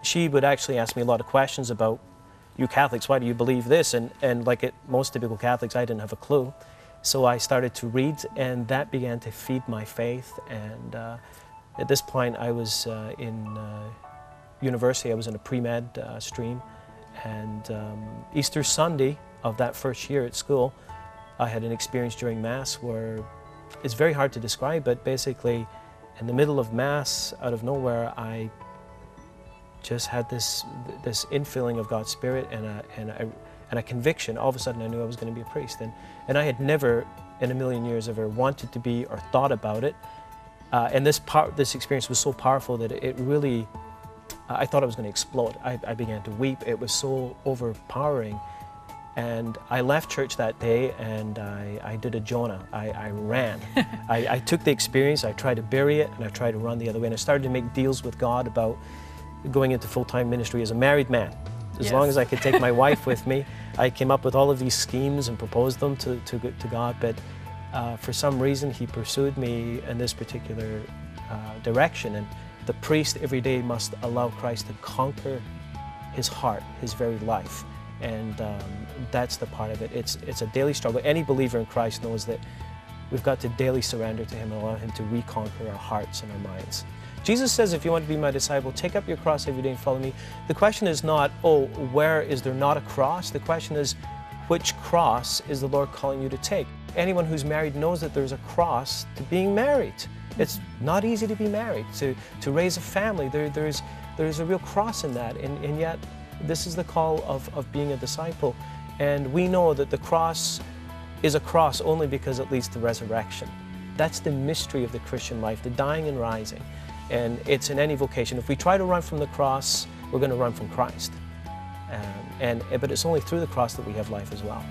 she would actually ask me a lot of questions about, you Catholics, why do you believe this? And like most typical Catholics, I didn't have a clue. So I started to read, and that began to feed my faith. And at this point, I was in university. I was in a pre-med stream. And Easter Sunday of that first year at school, I had an experience during Mass where it's very hard to describe, but basically in the middle of Mass, out of nowhere, I just had this infilling of God's Spirit and a conviction. All of a sudden I knew I was going to be a priest. And I had never in a million years ever wanted to be or thought about it. And this experience was so powerful that it really, I thought I was going to explode. I began to weep. It was so overpowering. And I left church that day, and I did a Jonah. I ran. I took the experience, I tried to bury it, and I tried to run the other way. And I started to make deals with God about going into full-time ministry as a married man. As long as I could take my wife with me, I came up with all of these schemes and proposed them to God. But for some reason, He pursued me in this particular direction. And the priest every day must allow Christ to conquer his heart, his very life. And that's the part of it. It's a daily struggle. Any believer in Christ knows that we've got to daily surrender to Him and allow Him to reconquer our hearts and our minds. Jesus says, if you want to be my disciple, take up your cross every day and follow me. The question is not, oh, where is there not a cross? The question is, which cross is the Lord calling you to take? Anyone who's married knows that there's a cross to being married. It's not easy to be married, to raise a family. There's a real cross in that, and yet this is the call of being a disciple. And we know that the cross is a cross only because it leads to resurrection. That's the mystery of the Christian life, the dying and rising. And it's in any vocation. If we try to run from the cross, we're going to run from Christ. But it's only through the cross that we have life as well.